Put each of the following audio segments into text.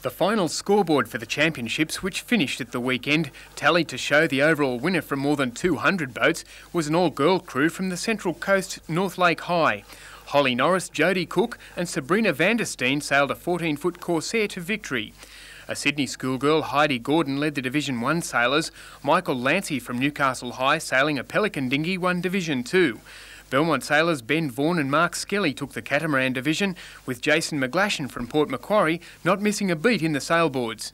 The final scoreboard for the championships, which finished at the weekend, tallied to show the overall winner from more than 200 boats was an all-girl crew from the Central Coast North Lake High. Holly Norris, Jodie Cook and Sabrina Vandersteen sailed a 14-foot Corsair to victory. A Sydney schoolgirl, Heidi Gordon, led the Division 1 sailors. Michael Lancey from Newcastle High, sailing a Pelican dinghy, won Division 2. Belmont sailors Ben Vaughan and Mark Skelly took the Catamaran division, with Jason McGlashan from Port Macquarie not missing a beat in the sailboards.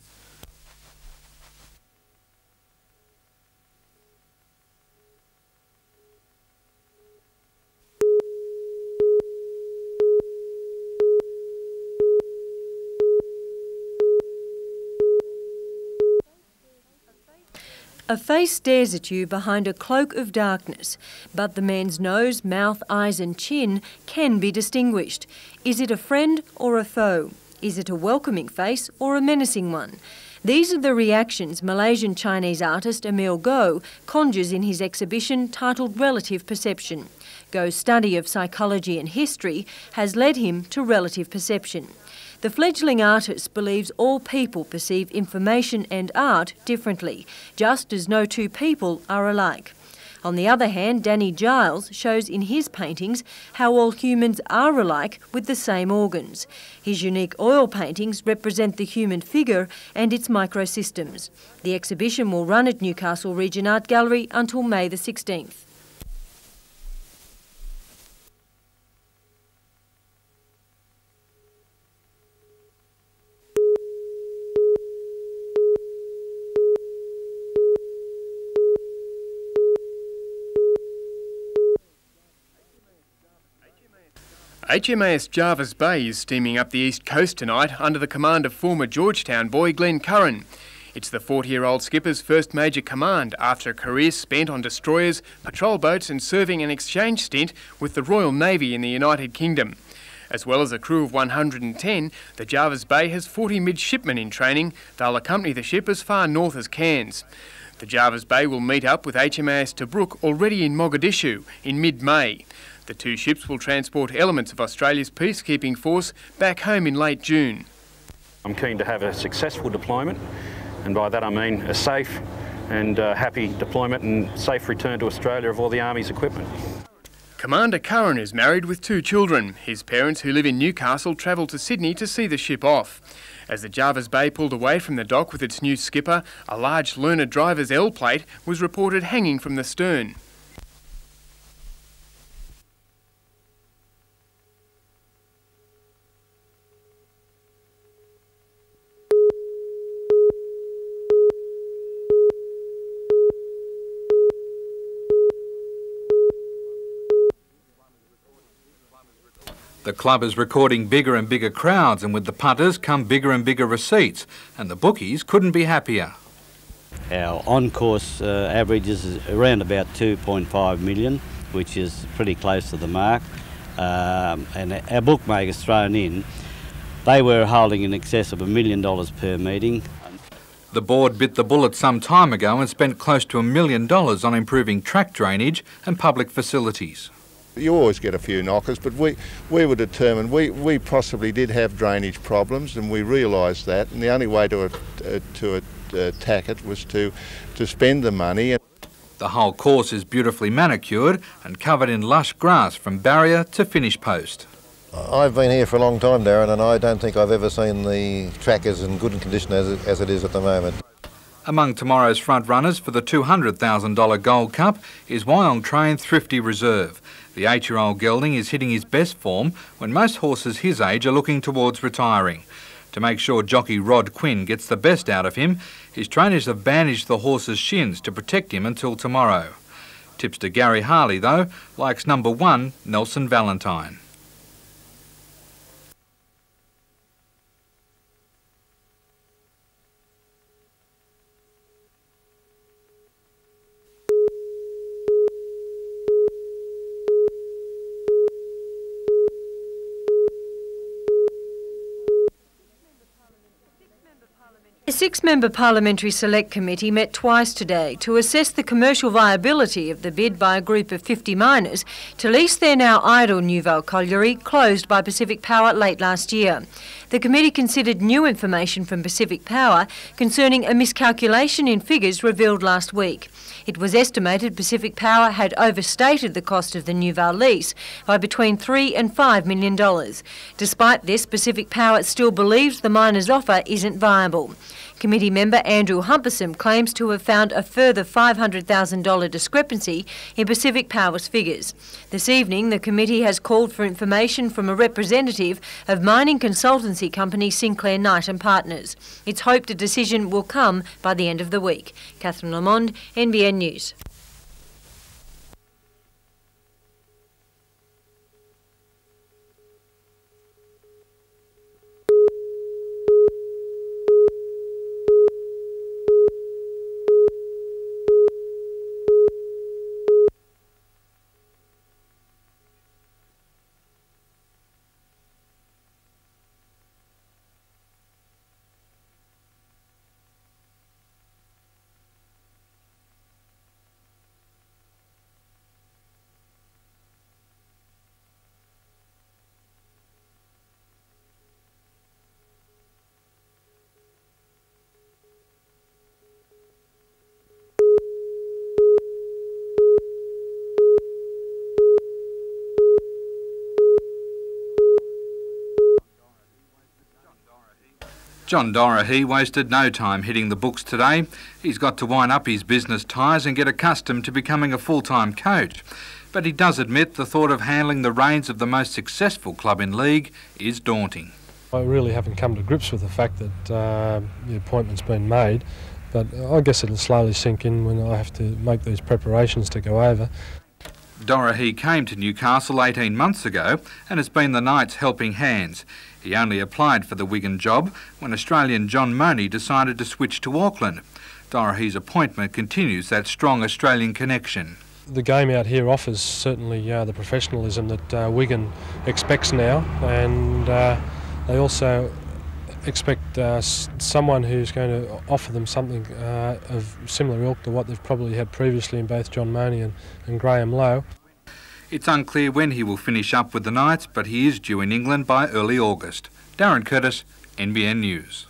A face stares at you behind a cloak of darkness, but the man's nose, mouth, eyes and chin can be distinguished. Is it a friend or a foe? Is it a welcoming face or a menacing one? These are the reactions Malaysian Chinese artist Emil Goh conjures in his exhibition titled Relative Perception. Goh's study of psychology and history has led him to relative perception. The fledgling artist believes all people perceive information and art differently, just as no two people are alike. On the other hand, Danny Giles shows in his paintings how all humans are alike with the same organs. His unique oil paintings represent the human figure and its microsystems. The exhibition will run at Newcastle Region Art Gallery until May the 16th. HMAS Jervis Bay is steaming up the east coast tonight under the command of former Georgetown boy Glenn Curran. It's the 40-year-old skipper's first major command after a career spent on destroyers, patrol boats and serving an exchange stint with the Royal Navy in the United Kingdom. As well as a crew of 110, the Jervis Bay has 40 midshipmen in training. They'll accompany the ship as far north as Cairns. The Jervis Bay will meet up with HMAS Tobruk already in Mogadishu in mid-May. The two ships will transport elements of Australia's peacekeeping force back home in late June. I'm keen to have a successful deployment, and by that I mean a safe and happy deployment and safe return to Australia of all the Army's equipment. Commander Curran is married with 2 children. His parents, who live in Newcastle, travelled to Sydney to see the ship off. As the Jervis Bay pulled away from the dock with its new skipper, a large learner driver's L plate was reported hanging from the stern. The club is recording bigger and bigger crowds, and with the punters come bigger and bigger receipts, and the bookies couldn't be happier. Our on-course average is around about 2.5 million, which is pretty close to the mark. And our bookmakers thrown in, they were holding in excess of $1 million per meeting. The board bit the bullet some time ago and spent close to $1 million on improving track drainage and public facilities. You always get a few knockers, but we were determined. We possibly did have drainage problems, and we realised that, and the only way to attack it was to spend the money. The whole course is beautifully manicured and covered in lush grass from barrier to finish post. I've been here for a long time, Darren, and I don't think I've ever seen the track as in good condition as it is at the moment. Among tomorrow's front runners for the $200,000 Gold Cup is Wyong Train Thrifty Reserve. The 8-year-old gelding is hitting his best form when most horses his age are looking towards retiring. To make sure jockey Rod Quinn gets the best out of him, his trainers have bandaged the horse's shins to protect him until tomorrow. Tipster Gary Harley, though, likes number 1, Nelson Valentine. A 6-member Parliamentary Select Committee met twice today to assess the commercial viability of the bid by a group of 50 miners to lease their now idle Newvale colliery, closed by Pacific Power late last year. The committee considered new information from Pacific Power concerning a miscalculation in figures revealed last week. It was estimated Pacific Power had overstated the cost of the Nuval lease by between $3 and $5 million. Despite this, Pacific Power still believes the miners' offer isn't viable. Committee member Andrew Humperson claims to have found a further $500,000 discrepancy in Pacific Power's figures. This evening, the committee has called for information from a representative of mining consultancy company Sinclair Knight and Partners. It's hoped a decision will come by the end of the week. Catherine Lamond, NBN News. John Dorahy wasted no time hitting the books today. He's got to wind up his business ties and get accustomed to becoming a full-time coach. But he does admit the thought of handling the reins of the most successful club in league is daunting. I really haven't come to grips with the fact that the appointment's been made, but I guess it'll slowly sink in when I have to make these preparations to go over. Dorahy came to Newcastle 18 months ago and has been the Knights' helping hands. He only applied for the Wigan job when Australian John Money decided to switch to Auckland. Dorahy's appointment continues that strong Australian connection. The game out here offers certainly the professionalism that Wigan expects now, and they also expect someone who's going to offer them something of similar ilk to what they've probably had previously in both John Money and Graham Lowe. It's unclear when he will finish up with the Knights, but he is due in England by early August. Darren Curtis, NBN News.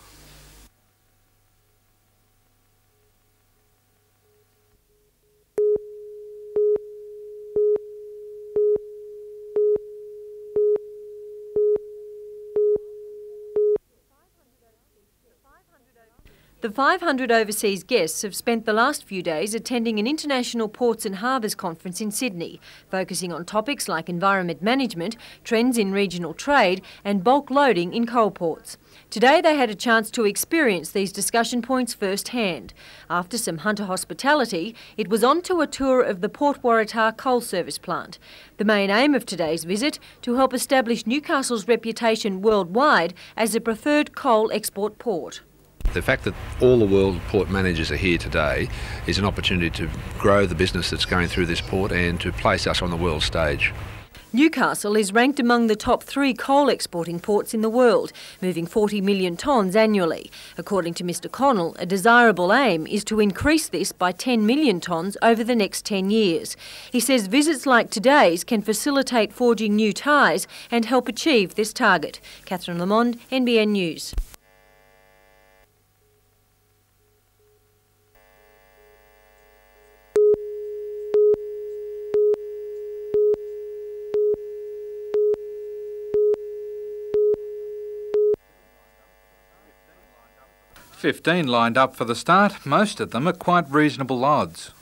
The 500 overseas guests have spent the last few days attending an international ports and harbours conference in Sydney, focusing on topics like environment management, trends in regional trade and bulk loading in coal ports. Today they had a chance to experience these discussion points firsthand. After some hunter hospitality, it was on to a tour of the Port Waratah coal service plant. The main aim of today's visit, to help establish Newcastle's reputation worldwide as a preferred coal export port. The fact that all the world port managers are here today is an opportunity to grow the business that's going through this port and to place us on the world stage. Newcastle is ranked among the top 3 coal exporting ports in the world, moving 40 million tonnes annually. According to Mr Connell, a desirable aim is to increase this by 10 million tonnes over the next 10 years. He says visits like today's can facilitate forging new ties and help achieve this target. Catherine Lamond, NBN News. $15 lined up for the start, most of them at quite reasonable odds.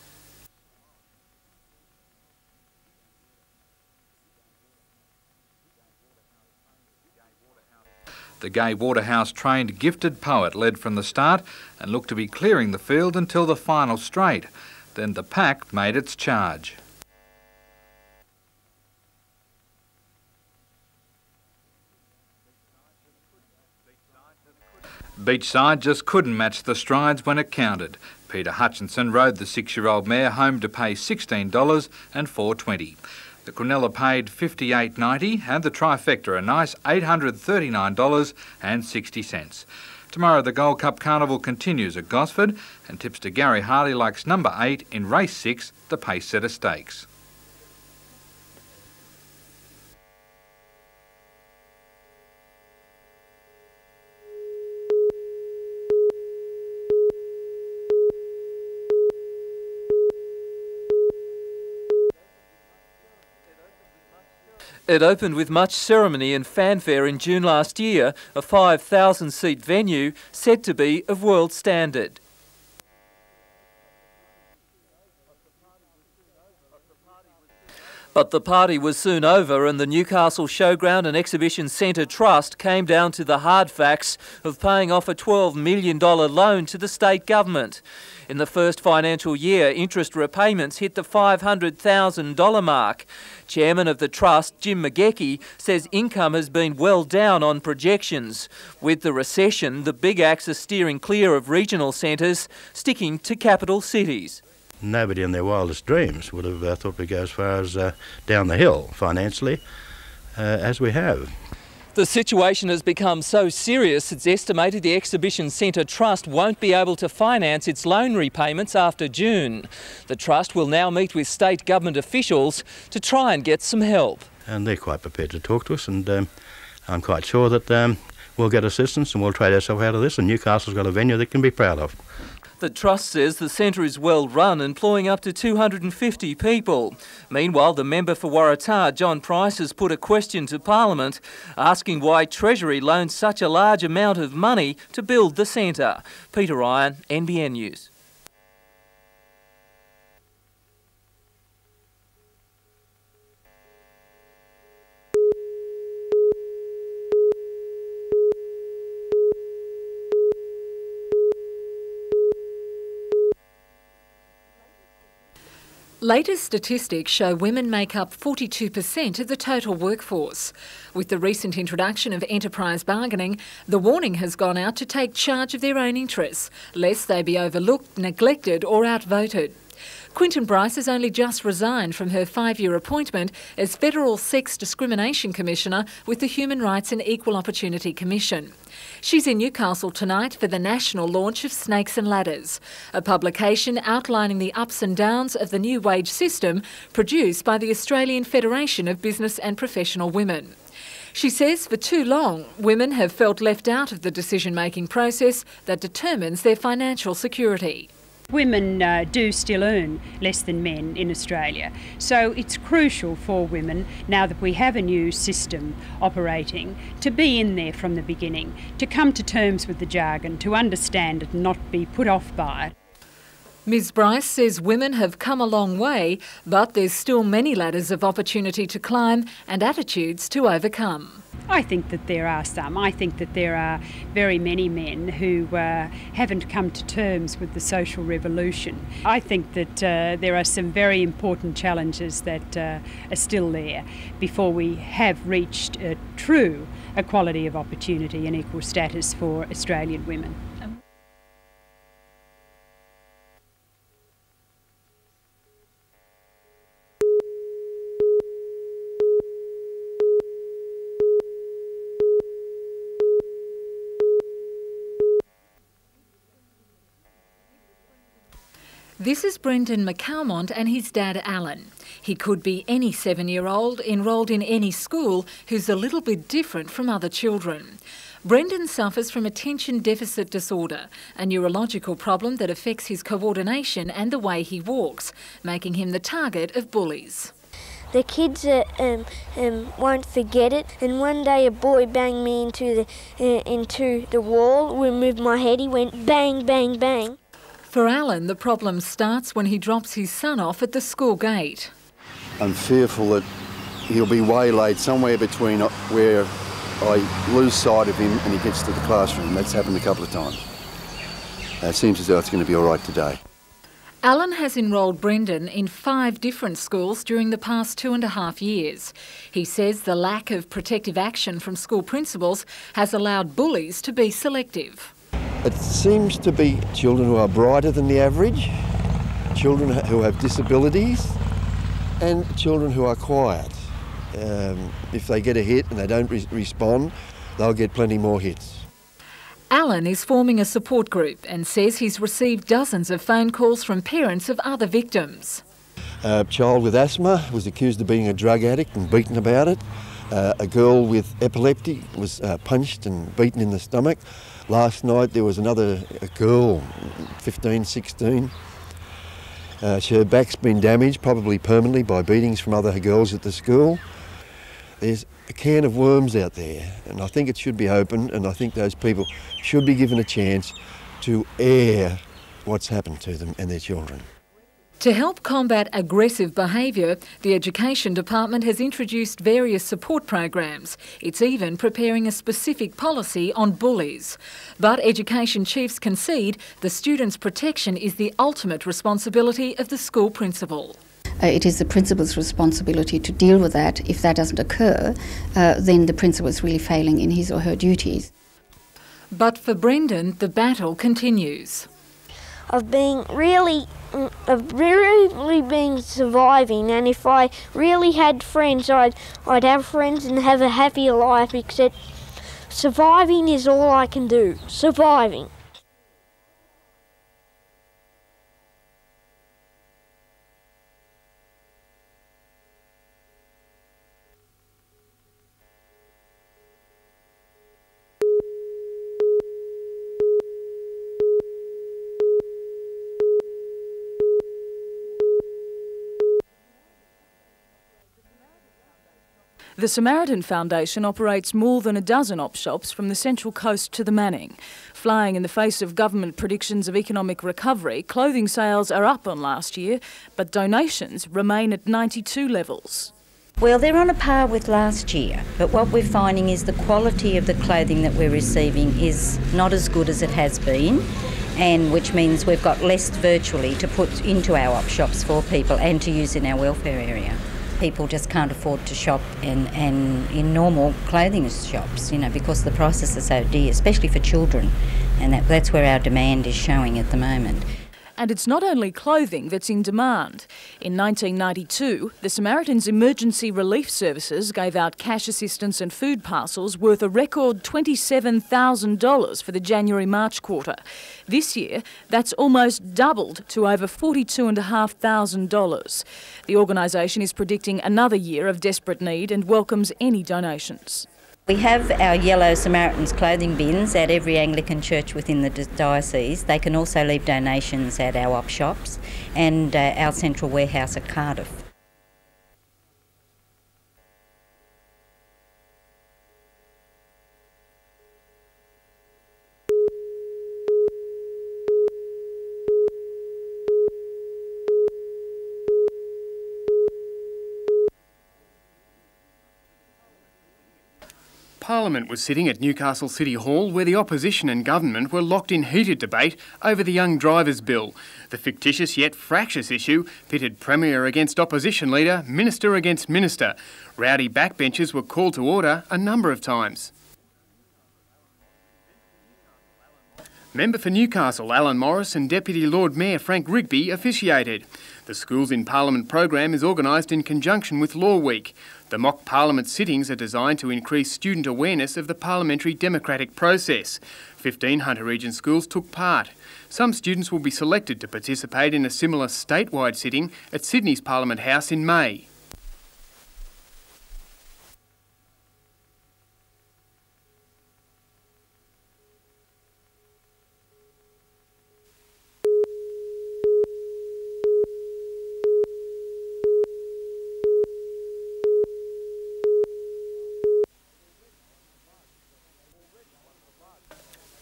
The Gay Waterhouse trained gifted poet led from the start and looked to be clearing the field until the final straight. Then the pack made its charge. Beachside just couldn't match the strides when it counted. Peter Hutchinson rode the 6-year-old mare home to pay $16 and $4.20. The Quinella paid $58.90 and the trifecta a nice $839.60. Tomorrow the Gold Cup Carnival continues at Gosford and tipster Gary Harley likes number 8 in race 6, the Pace Setter Stakes. It opened with much ceremony and fanfare in June last year, a 5,000-seat venue said to be of world standard. But the party was soon over and the Newcastle Showground and Exhibition Centre Trust came down to the hard facts of paying off a $12 million loan to the state government. In the first financial year, interest repayments hit the $500,000 mark. Chairman of the Trust, Jim McGeechy, says income has been well down on projections. With the recession, the big acts are steering clear of regional centres, sticking to capital cities. Nobody in their wildest dreams would have thought we'd go as far as down the hill financially as we have. The situation has become so serious it's estimated the Exhibition Centre Trust won't be able to finance its loan repayments after June. The Trust will now meet with state government officials to try and get some help. And they're quite prepared to talk to us, and I'm quite sure that we'll get assistance and we'll trade ourselves out of this, and Newcastle's got a venue they can be proud of. The Trust says the centre is well run, employing up to 250 people. Meanwhile, the member for Waratah, John Price, has put a question to Parliament asking why Treasury loaned such a large amount of money to build the centre. Peter Ryan, NBN News. Latest statistics show women make up 42% of the total workforce. With the recent introduction of enterprise bargaining, the warning has gone out to take charge of their own interests, lest they be overlooked, neglected or outvoted. Quinton Bryce has only just resigned from her 5-year appointment as Federal Sex Discrimination Commissioner with the Human Rights and Equal Opportunity Commission. She's in Newcastle tonight for the national launch of Snakes and Ladders, a publication outlining the ups and downs of the new wage system produced by the Australian Federation of Business and Professional Women. She says for too long, women have felt left out of the decision-making process that determines their financial security. Women do still earn less than men in Australia, so it's crucial for women, now that we have a new system operating, to be in there from the beginning, to come to terms with the jargon, to understand it and not be put off by it. Ms Bryce says women have come a long way, but there's still many ladders of opportunity to climb and attitudes to overcome. I think that there are some. I think that there are very many men who haven't come to terms with the social revolution. I think that there are some very important challenges that are still there before we have reached a true equality of opportunity and equal status for Australian women. This is Brendan McCalmont and his dad Alan. He could be any 7-year-old enrolled in any school who's a little bit different from other children. Brendan suffers from attention deficit disorder, a neurological problem that affects his coordination and the way he walks, making him the target of bullies. The kids won't forget it, and one day a boy banged me into the wall, removed my head, he went bang, bang, bang. For Alan, the problem starts when he drops his son off at the school gate. I'm fearful that he'll be waylaid somewhere between where I lose sight of him and he gets to the classroom. That's happened a couple of times. It seems as though it's going to be all right today. Alan has enrolled Brendan in 5 different schools during the past 2.5 years. He says the lack of protective action from school principals has allowed bullies to be selective. It seems to be children who are brighter than the average, children who have disabilities, and children who are quiet. If they get a hit and they don't respond, they'll get plenty more hits. Alan is forming a support group and says he's received dozens of phone calls from parents of other victims. A child with asthma was accused of being a drug addict and beaten about it. A girl with epilepsy was punched and beaten in the stomach. Last night there was a girl, 15, 16. Her back's been damaged, probably permanently, by beatings from other girls at the school. There's a can of worms out there, and I think it should be opened, and I think those people should be given a chance to air what's happened to them and their children. To help combat aggressive behaviour, the Education Department has introduced various support programs. It's even preparing a specific policy on bullies. But education chiefs concede the students' protection is the ultimate responsibility of the school principal. It is the principal's responsibility to deal with that. If that doesn't occur, then the principal is really failing in his or her duties. But for Brendan, the battle continues. I've really been surviving, and if I really had friends, I'd have friends and have a happier life, except surviving is all I can do. Surviving. The Samaritan Foundation operates more than a dozen op shops from the Central Coast to the Manning. Flying in the face of government predictions of economic recovery, clothing sales are up on last year, but donations remain at 92 levels. Well, they're on a par with last year, but what we're finding is the quality of the clothing that we're receiving is not as good as it has been, and which means we've got less virtually to put into our op shops for people and to use in our welfare area. People just can't afford to shop in normal clothing shops, you know, because the prices are so dear, especially for children, and that's where our demand is showing at the moment. And it's not only clothing that's in demand. In 1992, the Samaritans Emergency Relief Services gave out cash assistance and food parcels worth a record $27,000 for the January-March quarter. This year, that's almost doubled to over $42,500. The organisation is predicting another year of desperate need and welcomes any donations. We have our yellow Samaritans clothing bins at every Anglican church within the diocese. They can also leave donations at our op shops and our central warehouse at Cardiff. Parliament was sitting at Newcastle City Hall where the opposition and government were locked in heated debate over the Young Drivers Bill. The fictitious yet fractious issue pitted Premier against opposition leader, minister against minister. Rowdy backbenchers were called to order a number of times. Member for Newcastle Alan Morris and Deputy Lord Mayor Frank Rigby officiated. The Schools in Parliament program is organised in conjunction with Law Week. The mock Parliament sittings are designed to increase student awareness of the parliamentary democratic process. 15 Hunter Region schools took part. Some students will be selected to participate in a similar statewide sitting at Sydney's Parliament House in May.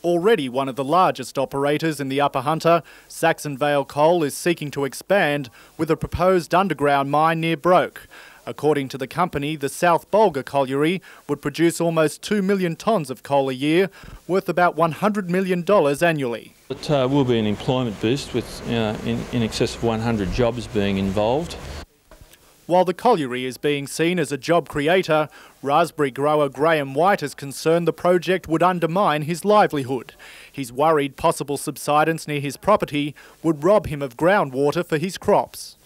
Already one of the largest operators in the Upper Hunter, Saxon Vale Coal is seeking to expand with a proposed underground mine near Broke. According to the company, the South Bulga colliery would produce almost 2 million tonnes of coal a year, worth about $100 million annually. It will be an employment boost with in excess of 100 jobs being involved. While the colliery is being seen as a job creator, raspberry grower Graham White is concerned the project would undermine his livelihood. He's worried possible subsidence near his property would rob him of groundwater for his crops.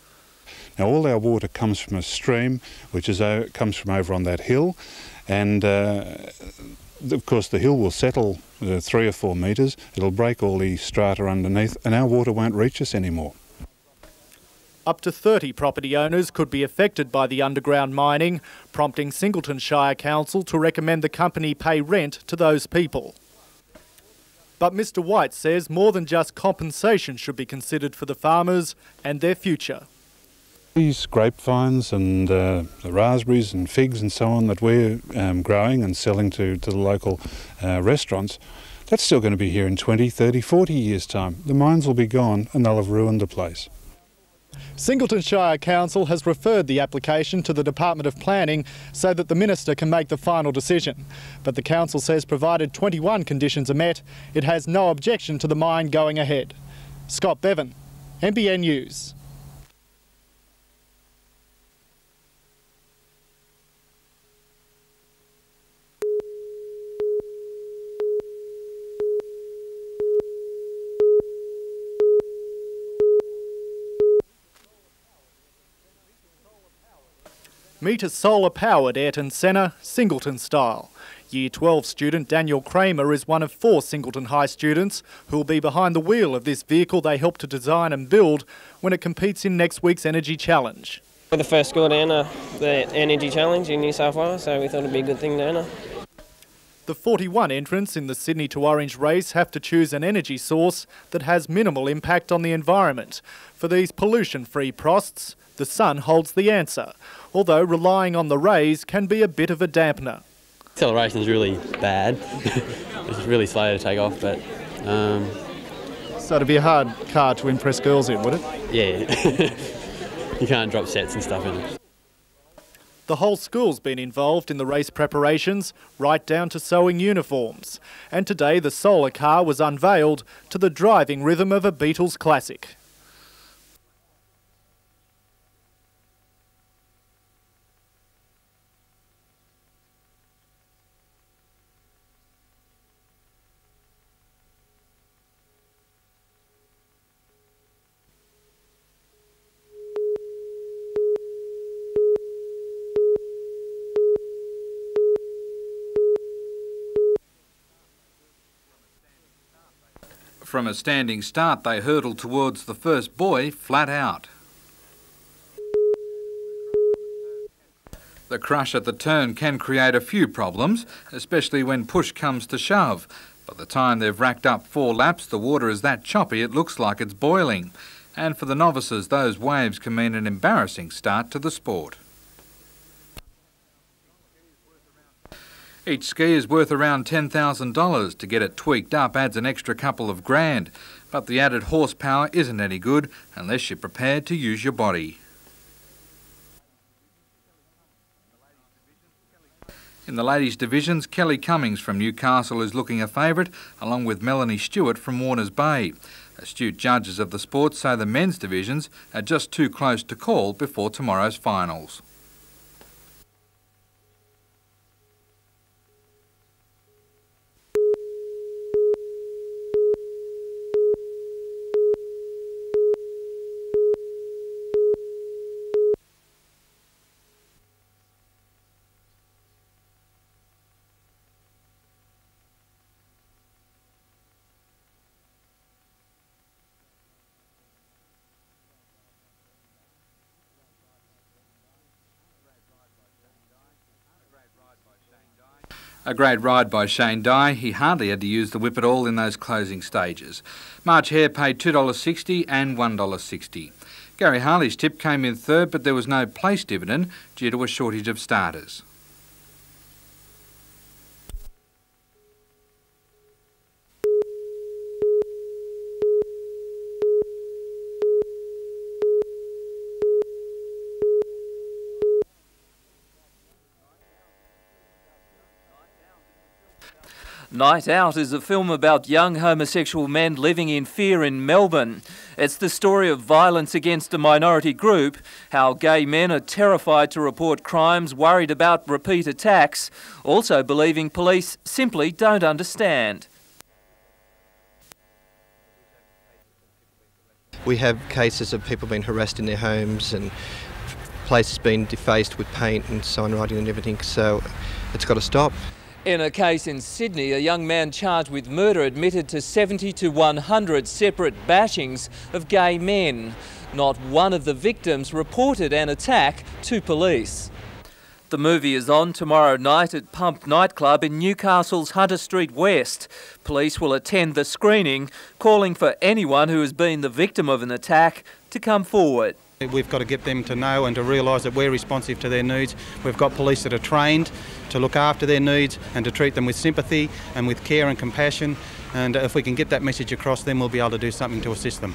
Now all our water comes from a stream which comes from over on that hill, and of course the hill will settle 3 or 4 metres, it'll break all the strata underneath and our water won't reach us anymore. Up to 30 property owners could be affected by the underground mining, prompting Singleton Shire Council to recommend the company pay rent to those people. But Mr White says more than just compensation should be considered for the farmers and their future. These grapevines and the raspberries and figs and so on that we're growing and selling to the local restaurants, that's still going to be here in 20, 30, 40 years' time. The mines will be gone and they'll have ruined the place. Singleton Shire Council has referred the application to the Department of Planning so that the Minister can make the final decision. But the Council says provided 21 conditions are met, it has no objection to the mine going ahead. Scott Bevan, NBN News. Meet a solar-powered Ayrton Senna, Singleton style. Year 12 student Daniel Kramer is one of 4 Singleton High students who will be behind the wheel of this vehicle they helped to design and build when it competes in next week's Energy Challenge. We're the first school to enter the Energy Challenge in New South Wales, so we thought it'd be a good thing to enter. The 41 entrants in the Sydney to Orange race have to choose an energy source that has minimal impact on the environment. For these pollution-free prosts, the sun holds the answer, although relying on the rays can be a bit of a dampener. Acceleration is really bad. It's really slow to take off, but... So it'd be a hard car to impress girls in, would it? Yeah. You can't drop sets and stuff in it. The whole school's been involved in the race preparations, right down to sewing uniforms. And today the solar car was unveiled to the driving rhythm of a Beatles classic. From a standing start, they hurtled towards the first buoy flat out. The crush at the turn can create a few problems, especially when push comes to shove. By the time they've racked up 4 laps, the water is that choppy it looks like it's boiling. And for the novices, those waves can mean an embarrassing start to the sport. Each ski is worth around $10,000. To get it tweaked up adds an extra couple of grand, but the added horsepower isn't any good unless you're prepared to use your body. In the ladies' divisions, Kelly Cummings from Newcastle is looking a favourite, along with Melanie Stewart from Warners Bay. Astute judges of the sport say the men's divisions are just too close to call before tomorrow's finals. A great ride by Shane Dye. He hardly had to use the whip at all in those closing stages. March Hare paid $2.60 and $1.60. Gary Harley's tip came in third, but there was no place dividend due to a shortage of starters. Night Out is a film about young homosexual men living in fear in Melbourne. It's the story of violence against a minority group, how gay men are terrified to report crimes, worried about repeat attacks, also believing police simply don't understand. We have cases of people being harassed in their homes and places being defaced with paint and sign writing and everything, so it's got to stop. In a case in Sydney, a young man charged with murder admitted to 70 to 100 separate bashings of gay men. Not one of the victims reported an attack to police. The movie is on tomorrow night at Pump nightclub in Newcastle's Hunter Street West. Police will attend the screening, calling for anyone who has been the victim of an attack to come forward. We've got to get them to know and to realise that we're responsive to their needs. We've got police that are trained to look after their needs and to treat them with sympathy and with care and compassion. And if we can get that message across, then we'll be able to do something to assist them.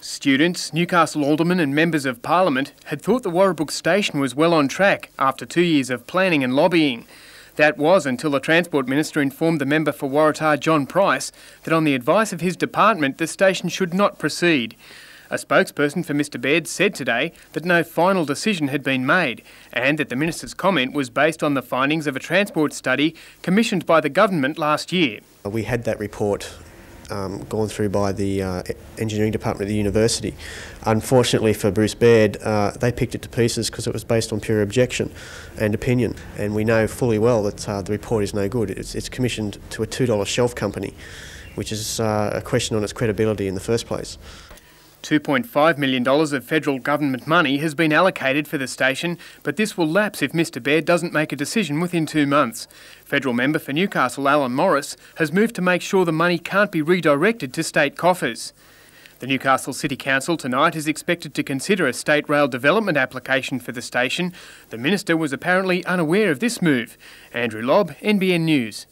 Students, Newcastle aldermen and members of Parliament had thought the Warrabrook station was well on track after 2 years of planning and lobbying. That was until the Transport Minister informed the member for Waratah, John Price, that on the advice of his department the station should not proceed. A spokesperson for Mr Baird said today that no final decision had been made and that the Minister's comment was based on the findings of a transport study commissioned by the government last year. We had that report gone through by the engineering department of the university. Unfortunately for Bruce Baird, they picked it to pieces because it was based on pure objection and opinion, and we know fully well that the report is no good. It's commissioned to a $2 shelf company, which is a question on its credibility in the first place. $2.5 million of federal government money has been allocated for the station, but this will lapse if Mr Baird doesn't make a decision within 2 months. Federal member for Newcastle, Alan Morris, has moved to make sure the money can't be redirected to state coffers. The Newcastle City Council tonight is expected to consider a state rail development application for the station. The Minister was apparently unaware of this move. Andrew Lobb, NBN News.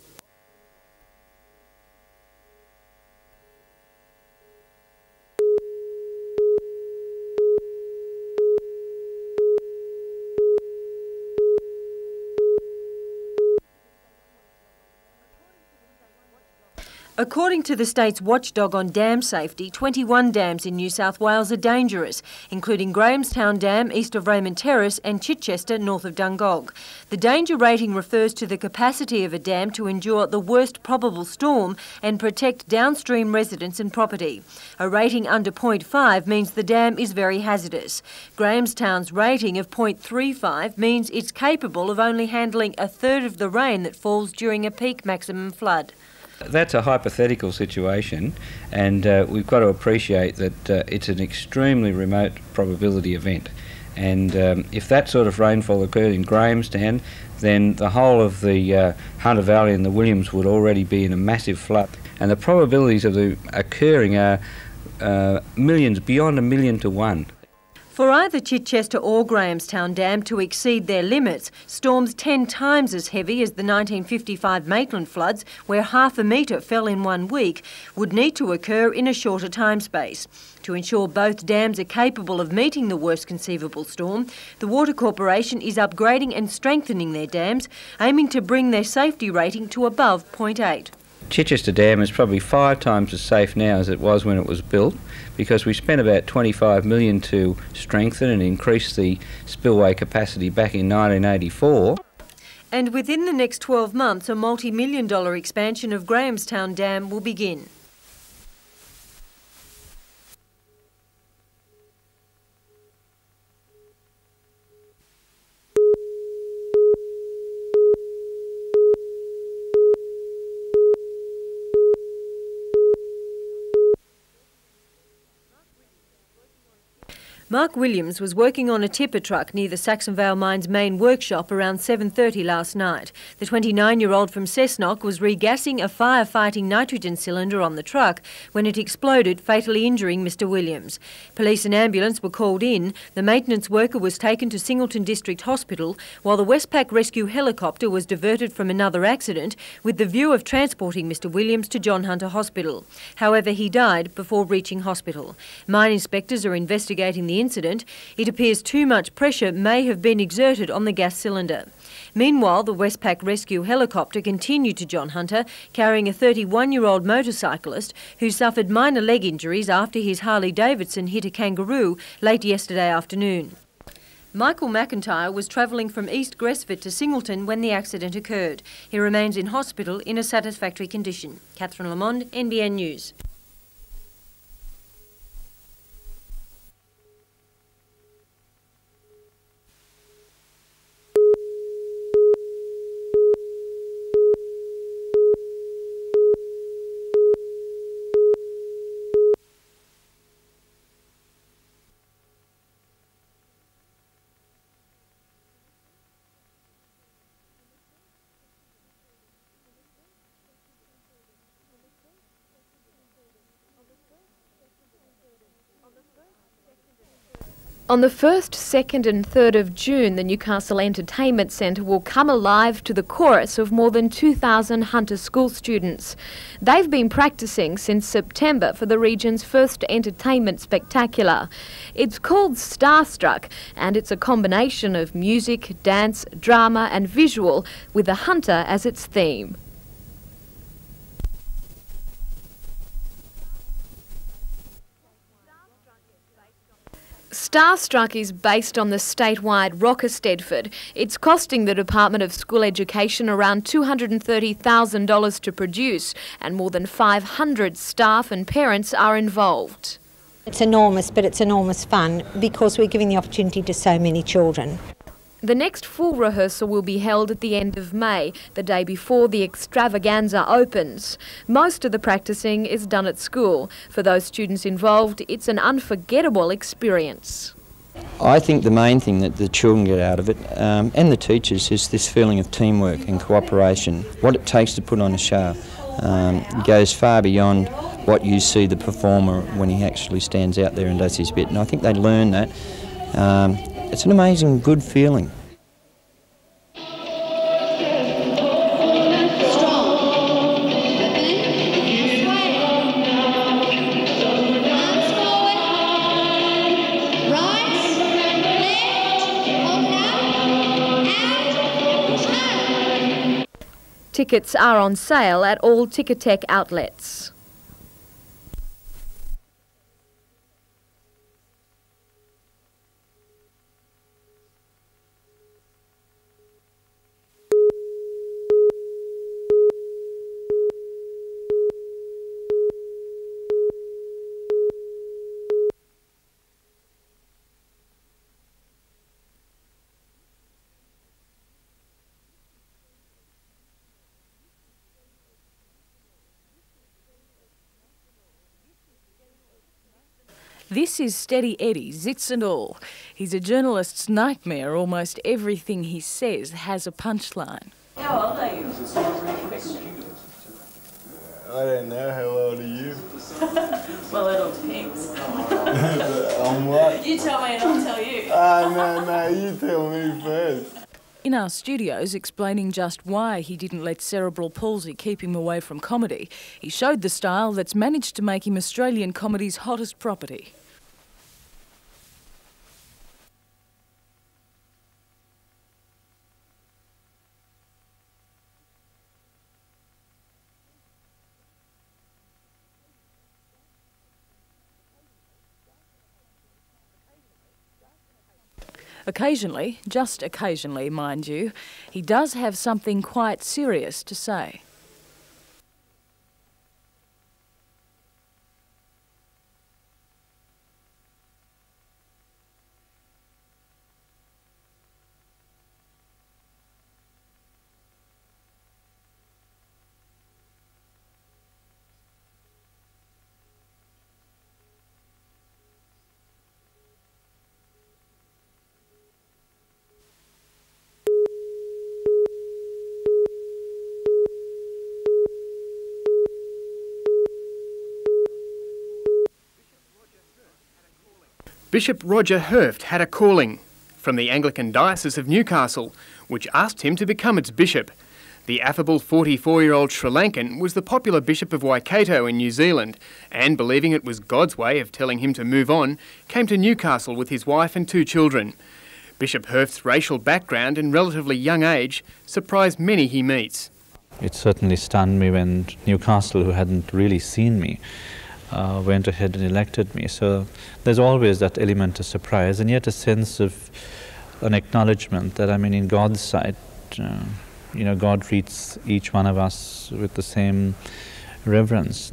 According to the state's watchdog on dam safety, 21 dams in New South Wales are dangerous, including Grahamstown Dam east of Raymond Terrace and Chichester north of Dungog. The danger rating refers to the capacity of a dam to endure the worst probable storm and protect downstream residents and property. A rating under 0.5 means the dam is very hazardous. Grahamstown's rating of 0.35 means it's capable of only handling a third of the rain that falls during a peak maximum flood. That's a hypothetical situation, and we've got to appreciate that it's an extremely remote probability event. And if that sort of rainfall occurred in Grahamstown, then the whole of the Hunter Valley and the Williams would already be in a massive flood. And the probabilities of the occurring are millions, beyond 1 million to 1. For either Chichester or Grahamstown Dam to exceed their limits, storms 10 times as heavy as the 1955 Maitland floods, where half a metre fell in 1 week, would need to occur in a shorter time space. To ensure both dams are capable of meeting the worst conceivable storm, the Water Corporation is upgrading and strengthening their dams, aiming to bring their safety rating to above 0.8. Chichester Dam is probably 5 times as safe now as it was when it was built, because we spent about $25 million to strengthen and increase the spillway capacity back in 1984. And within the next 12 months, a multi-million-dollar expansion of Grahamstown Dam will begin. Mark Williams was working on a tipper truck near the Saxon Vale Mine's main workshop around 7:30 last night. The 29-year-old from Cessnock was regassing a firefighting nitrogen cylinder on the truck when it exploded, fatally injuring Mr Williams. Police and ambulance were called in. The maintenance worker was taken to Singleton District Hospital, while the Westpac rescue helicopter was diverted from another accident with the view of transporting Mr Williams to John Hunter Hospital. However, he died before reaching hospital. Mine inspectors are investigating the incident. It appears too much pressure may have been exerted on the gas cylinder. Meanwhile, the Westpac rescue helicopter continued to John Hunter, carrying a 31-year-old motorcyclist who suffered minor leg injuries after his Harley-Davidson hit a kangaroo late yesterday afternoon. Michael McIntyre was travelling from East Gresford to Singleton when the accident occurred. He remains in hospital in a satisfactory condition. Catherine Lamond, NBN News. On the 1st, 2nd and 3rd of June, the Newcastle Entertainment Centre will come alive to the chorus of more than 2,000 Hunter School students. They've been practising since September for the region's first entertainment spectacular. It's called Starstruck, and it's a combination of music, dance, drama and visual, with the hunter as its theme. Starstruck is based on the statewide Rocker Stedford. It's costing the Department of School Education around $230,000 to produce, and more than 500 staff and parents are involved. It's enormous, but it's enormous fun because we're giving the opportunity to so many children. The next full rehearsal will be held at the end of May, the day before the extravaganza opens. Most of the practising is done at school. For those students involved, it's an unforgettable experience. I think the main thing that the children get out of it, and the teachers, is this feeling of teamwork and cooperation. What it takes to put on a show goes far beyond what you see the performer when he actually stands out there and does his bit. And I think they learn that. It's an amazing, good feeling. Tickets are on sale at all Ticketek outlets. This is Steady Eddie, zits and all. He's a journalist's nightmare. Almost everything he says has a punchline. How old are you? I don't know. How old are you? Well, it all depends. On what? You tell me and I'll tell you. No, you tell me first. In our studios, explaining just why he didn't let cerebral palsy keep him away from comedy, he showed the style that's managed to make him Australian comedy's hottest property. Occasionally, just occasionally, mind you, he does have something quite serious to say. Bishop Roger Hurft had a calling from the Anglican Diocese of Newcastle, which asked him to become its bishop. The affable 44-year-old Sri Lankan was the popular Bishop of Waikato in New Zealand, and believing it was God's way of telling him to move on, came to Newcastle with his wife and 2 children. Bishop Hurft's racial background and relatively young age surprised many he meets. It certainly stunned me when Newcastle, who hadn't really seen me, went ahead and elected me. So there's always that element of surprise, and yet a sense of an acknowledgement that, I mean, in God's sight, God treats each one of us with the same reverence.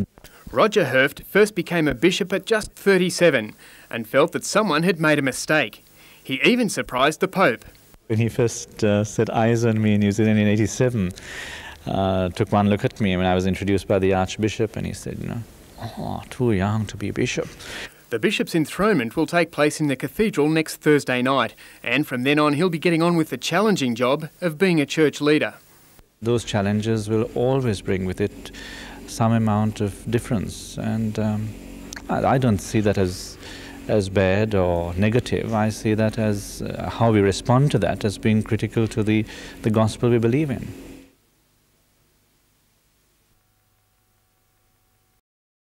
Roger Hurft first became a bishop at just 37 and felt that someone had made a mistake. He even surprised the Pope. When he first set eyes on me in New Zealand in '87, took one look at me when I was introduced by the Archbishop, and he said, "Oh, too young to be bishop." The bishop's enthronement will take place in the cathedral next Thursday night, and from then on he'll be getting on with the challenging job of being a church leader. Those challenges will always bring with it some amount of difference, and I don't see that as as bad or negative. I see that as how we respond to that as being critical to the gospel we believe in.